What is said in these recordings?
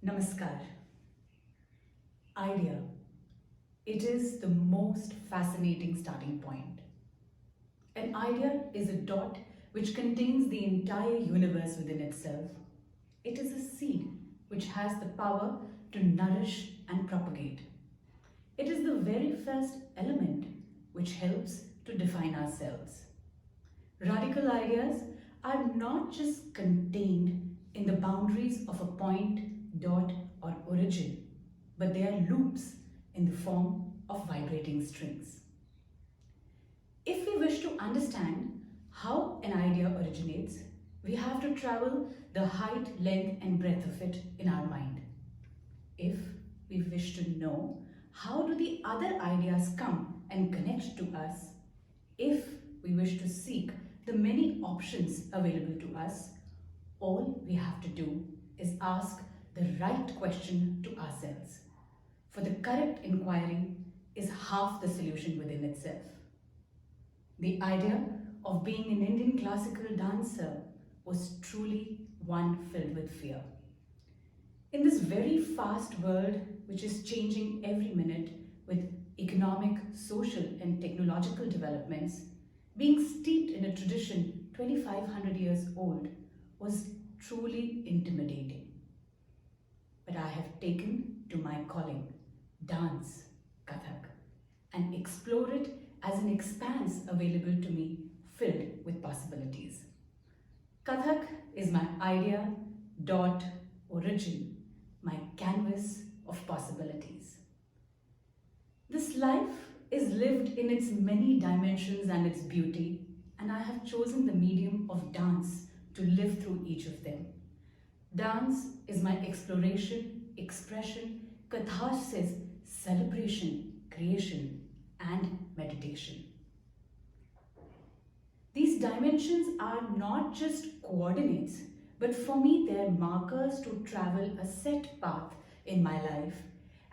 Namaskar. Idea. It is the most fascinating starting point. An idea is a dot which contains the entire universe within itself. It is a seed which has the power to nourish and propagate. It is the very first element which helps to define ourselves. Radical ideas are not just contained in the boundaries of a point, dot, or origin, but they are loops in the form of vibrating strings. If we wish to understand how an idea originates, we have to travel the height, length, and breadth of it in our mind. If we wish to know how do the other ideas come and connect to us, if we wish to seek the many options available to us, all we have to do is ask the right question to ourselves. For the correct inquiry is half the solution within itself. The idea of being an Indian classical dancer was truly one filled with fear. In this very fast world, which is changing every minute with economic, social, and technological developments, being steeped in a tradition 2500 years old was truly intimidating. But I have taken to my calling, dance, Kathak, and explore it as an expanse available to me filled with possibilities. Kathak is my idea, dot, origin, my canvas of possibilities. This life is lived in its many dimensions and its beauty, and I have chosen the medium of dance to live through each of them. Dance is my exploration, expression, catharsis, celebration, creation, and meditation. These dimensions are not just coordinates, but for me they are markers to travel a set path in my life.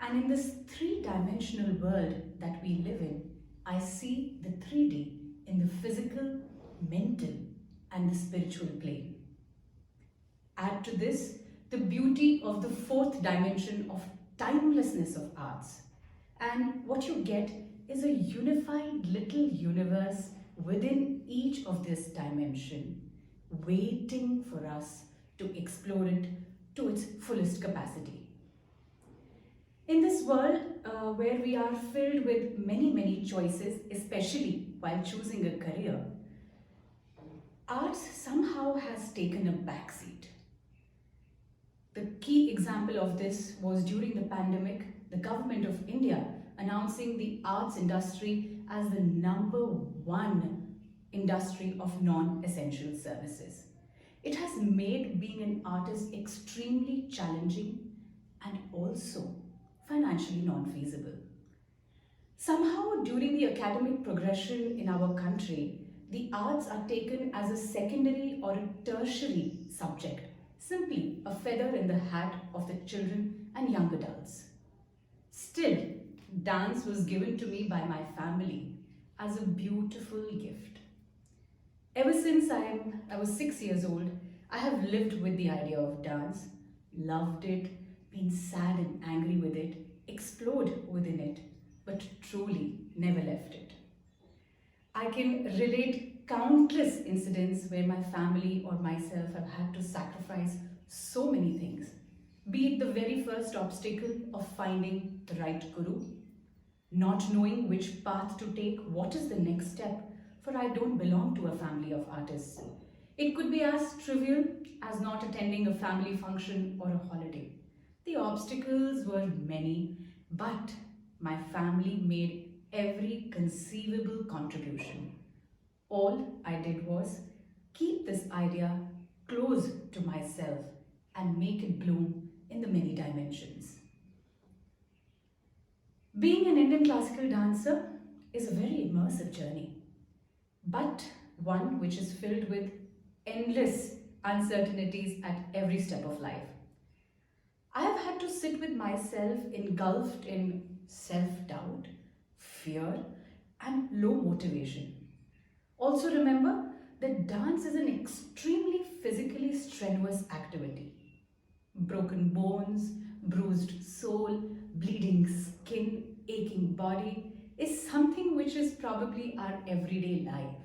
And in this three-dimensional world that we live in, I see the 3D in the physical, mental, and the spiritual plane. Add to this the beauty of the fourth dimension of timelessness of arts. And what you get is a unified little universe within each of this dimension, waiting for us to explore it to its fullest capacity. In this world where we are filled with many choices, especially while choosing a career, arts somehow has taken a backseat. The key example of this was during the pandemic, the government of India announcing the arts industry as the #1 industry of non-essential services. It has made being an artist extremely challenging and also financially non-feasible. Somehow during the academic progression in our country, the arts are taken as a secondary or a tertiary subject, simply a feather in the hat of the children and young adults. Still, dance was given to me by my family as a beautiful gift. Ever since I was 6 years old, I have lived with the idea of dance, loved it, been sad and angry with it, explored within it, but truly never left it. I can relate countless incidents where my family or myself have had to sacrifice so many things, be it the very first obstacle of finding the right guru, not knowing which path to take, what is the next step, for I don't belong to a family of artists. It could be as trivial as not attending a family function or a holiday. The obstacles were many, but my family made every conceivable contribution. All I did was keep this idea close to myself and make it bloom in the many dimensions. Being an Indian classical dancer is a very immersive journey, but one which is filled with endless uncertainties at every step of life. I have had to sit with myself engulfed in self-doubt, fear, and low motivation. Also remember that dance is an extremely physically strenuous activity. Broken bones, bruised soul, bleeding skin, aching body is something which is probably our everyday life.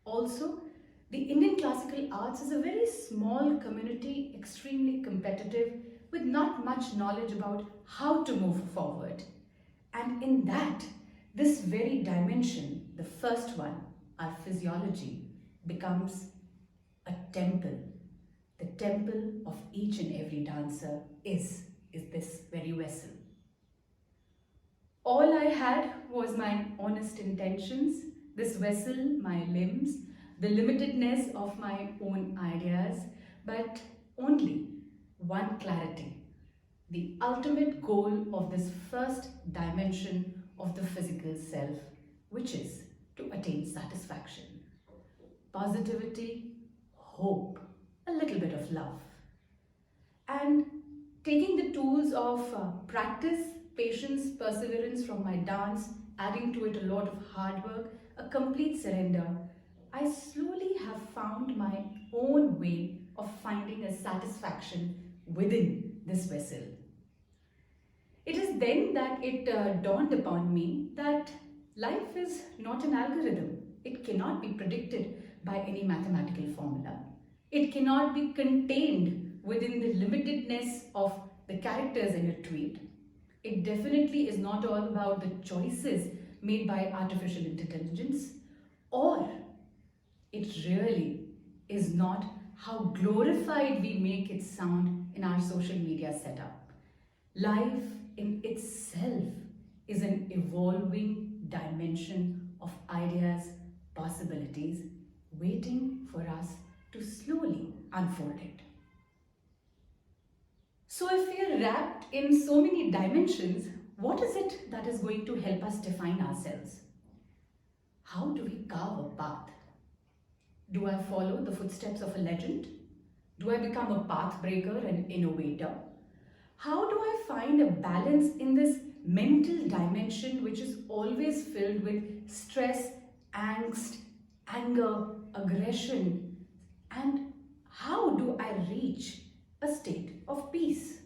Also, the Indian classical arts is a very small community, extremely competitive, with not much knowledge about how to move forward. And in that, this very dimension, the first one, our physiology, becomes a temple. The temple of each and every dancer is this very vessel. All I had was my honest intentions, this vessel, my limbs, the limitedness of my own ideas, but only one clarity, the ultimate goal of this first dimension of the physical self, which is to attain satisfaction, positivity, hope, a little bit of love. And taking the tools of practice, patience, perseverance from my dance, adding to it a lot of hard work, a complete surrender, I slowly have found my own way of finding a satisfaction within this vessel. It is then that it dawned upon me that life is not an algorithm. It cannot be predicted by any mathematical formula. It cannot be contained within the limitedness of the characters in a tweet. It definitely is not all about the choices made by artificial intelligence, or it really is not how glorified we make it sound in our social media setup. Life in itself is an evolving dimension of ideas, possibilities, waiting for us to slowly unfold it. So if we are wrapped in so many dimensions, what is it that is going to help us define ourselves? How do we carve a path? Do I follow the footsteps of a legend? Do I become a path breaker and innovator? How do I find a balance in this mental dimension which is always filled with stress, angst, anger, aggression? And how do I reach a state of peace?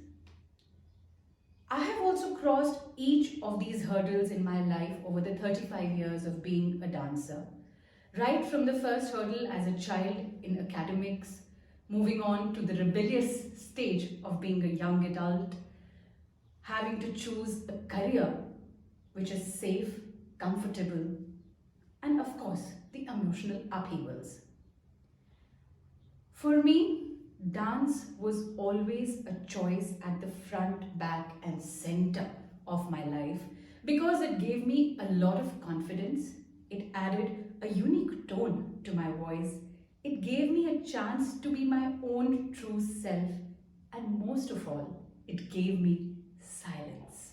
I have also crossed each of these hurdles in my life over the 35 years of being a dancer. Right from the first hurdle as a child in academics, moving on to the rebellious stage of being a young adult, having to choose a career which is safe, comfortable, and of course, the emotional upheavals. For me, dance was always a choice at the front, back, and center of my life because it gave me a lot of confidence. It added a unique tone to my voice. It gave me a chance to be my own true self, and most of all, it gave me silence.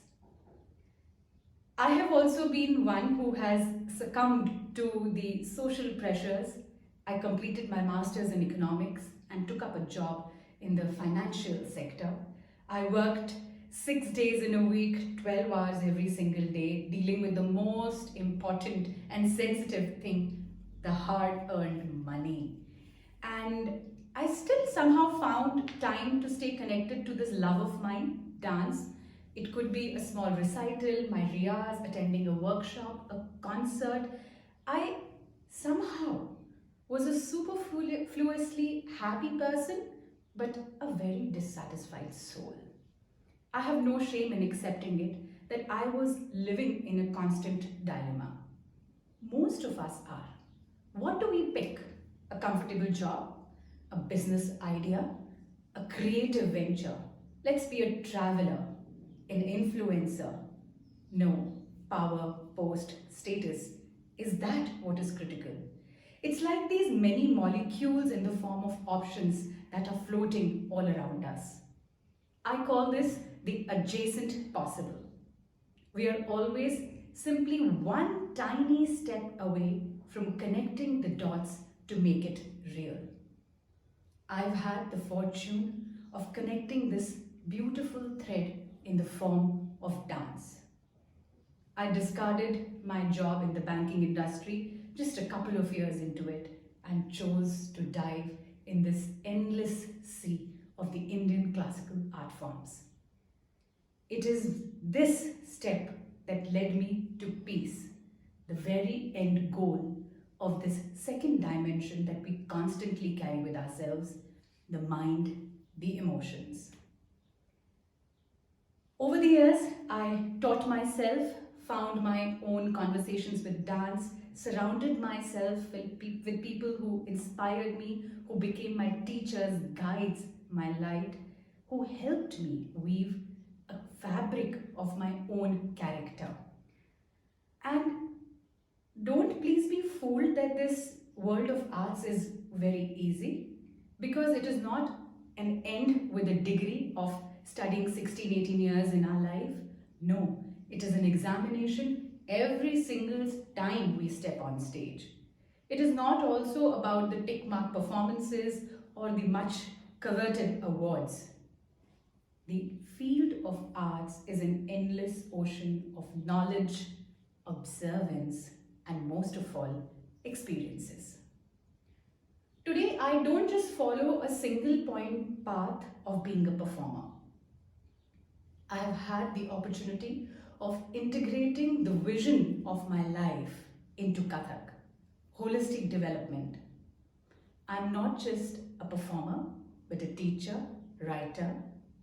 I have also been one who has succumbed to the social pressures. I completed my master's in economics and took up a job in the financial sector. I worked 6 days in a week, 12 hours every single day, dealing with the most important and sensitive thing, the hard-earned money. And I still somehow found time to stay connected to this love of mine, dance. It could be a small recital, my riyaz, attending a workshop, a concert. I somehow was a superfluously happy person, but a very dissatisfied soul. I have no shame in accepting it that I was living in a constant dilemma. Most of us are. What do we pick? A comfortable job? A business idea? A creative venture? Let's be a traveler, an influencer. No, power, post, status. Is that what is critical? It's like these many molecules in the form of options that are floating all around us. I call this the adjacent possible. We are always simply one tiny step away from connecting the dots to make it real. I've had the fortune of connecting this beautiful thread in the form of dance. I discarded my job in the banking industry just a couple of years into it and chose to dive in this endless sea of the Indian classical art forms. It is this step that led me to peace, the very end goal of this second dimension that we constantly carry with ourselves, the mind, the emotions. Over the years, I taught myself, found my own conversations with dance, surrounded myself with people who inspired me, who became my teachers, guides, my light, who helped me weave a fabric of my own character. And don't please be fooled that this world of arts is very easy, because it is not an end with a degree of studying 16, 18 years in our life. No, it is an examination every single time we step on stage. It is not also about the tick mark performances or the much coveted awards. The field of arts is an endless ocean of knowledge, observance, and most of all, experiences. Today, I don't just follow a single point path of being a performer. I have had the opportunity of integrating the vision of my life into Kathak, holistic development. I'm not just a performer, but a teacher, writer,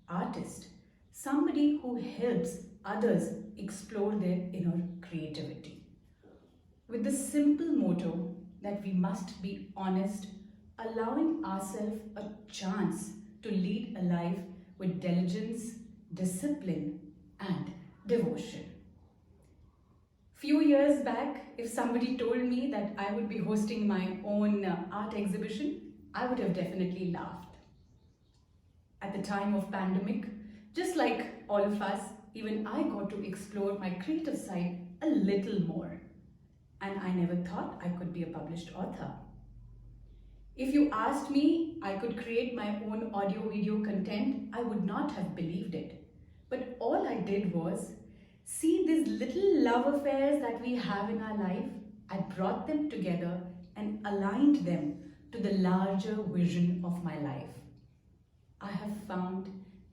artist, somebody who helps others explore their inner creativity. With the simple motto that we must be honest, allowing ourselves a chance to lead a life with diligence, discipline, and devotion. Few years back, if somebody told me that I would be hosting my own art exhibition, I would have definitely laughed. At the time of pandemic, just like all of us, even I got to explore my creative side a little more. And I never thought I could be a published author. If you asked me I could create my own audio-video content, I would not have believed it. But all I did was see these little love affairs that we have in our life. I brought them together and aligned them to the larger vision of my life. I have found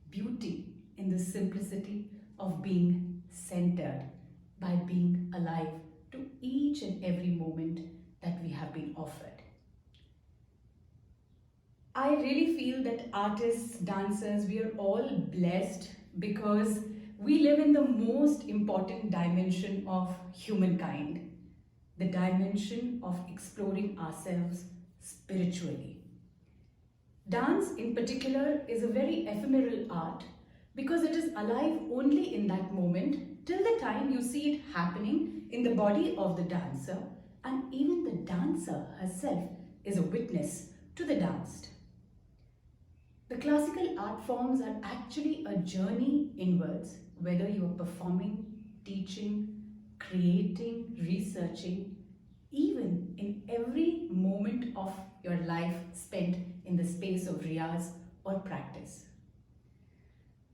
beauty in the simplicity of being centered by being alive to each and every moment that we have been offered. I really feel that artists, dancers, we are all blessed because we live in the most important dimension of humankind, the dimension of exploring ourselves spiritually. Dance in particular is a very ephemeral art because it is alive only in that moment till the time you see it happening in the body of the dancer, and even the dancer herself is a witness to the danced. The classical art forms are actually a journey inwards, whether you are performing, teaching, creating, researching, even in every moment of your life spent in the space of riyaz or practice.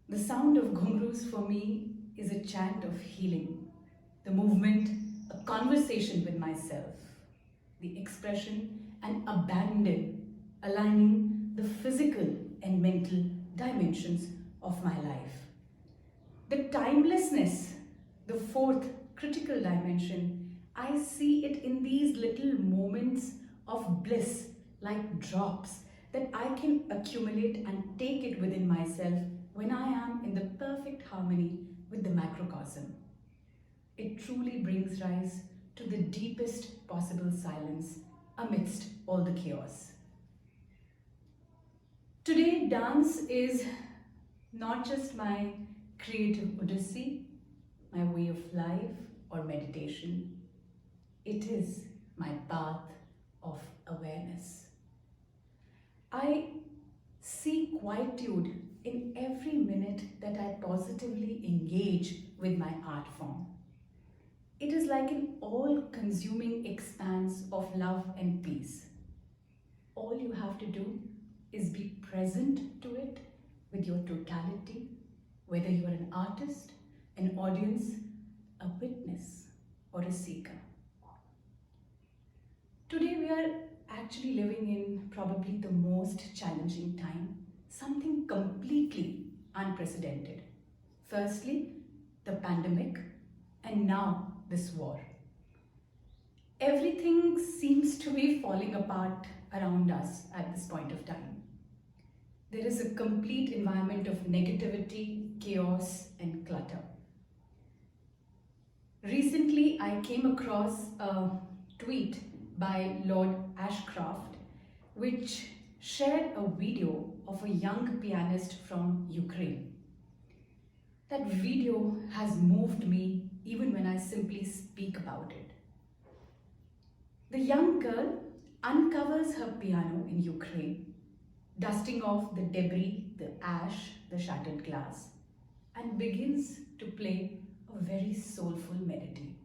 The sound of ghungroos for me is a chant of healing, the movement, a conversation with myself, the expression and abandon, aligning the physical and mental dimensions of my life. The timelessness, the fourth critical dimension, I see it in these little moments of bliss, like drops that I can accumulate and take it within myself when I am in the perfect harmony with the macrocosm. It truly brings rise to the deepest possible silence amidst all the chaos. Today, dance is not just my creative odyssey, my way of life or meditation. It is my path of awareness. I see quietude in every minute that I positively engage with my art form. It is like an all-consuming expanse of love and peace. All you have to do is be present to it with your totality, whether you are an artist, an audience, a a witness or a seeker. Today we are actually living in probably the most challenging time, something completely unprecedented. Firstly, the pandemic, and now this war. Everything seems to be falling apart around us at this point of time. There is a complete environment of negativity, chaos, and clutter. Recently, I came across a tweet by Lord Ashcroft, which shared a video of a young pianist from Ukraine. That video has moved me even when I simply speak about it. The young girl uncovers her piano in Ukraine, dusting off the debris, the ash, the shattered glass, and begins to play a very soulful melody.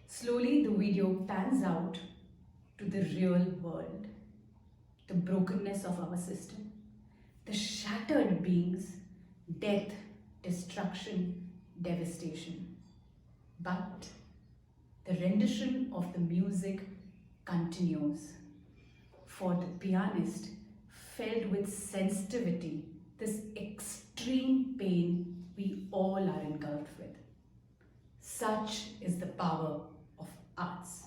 Slowly, the video pans out to the real world, the brokenness of our system, the shattered beings, death, destruction, devastation. But the rendition of the music continues, for the pianist, filled with sensitivity, this extreme pain we all are engulfed with. Such is the power of arts.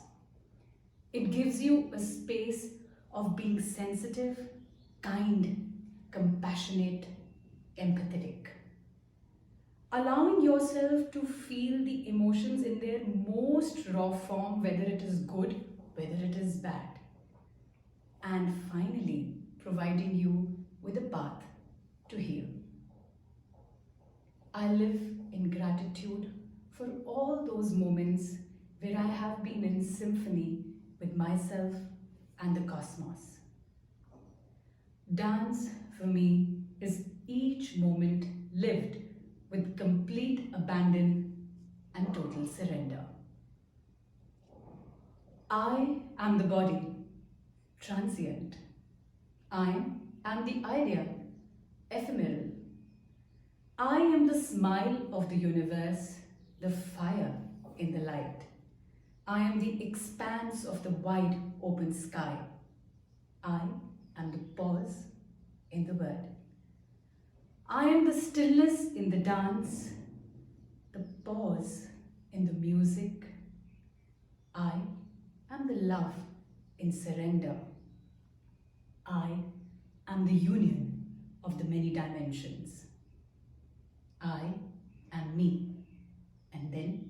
It gives you a space of being sensitive, kind, compassionate, empathetic. Allowing yourself to feel the emotions in their most raw form, whether it is good, whether it is bad. And finally, providing you with a path to heal. I live in gratitude for all those moments where I have been in symphony with myself and the cosmos. Dance for me is each moment lived with complete abandon and total surrender. I am the body, transient. I am the idea, ephemeral. I am the smile of the universe, the fire in the light. I am the expanse of the wide open sky. I am the pause in the word. I am the stillness in the dance, the pause in the music. I am the love in surrender. I am the union of the many dimensions. I am me, and then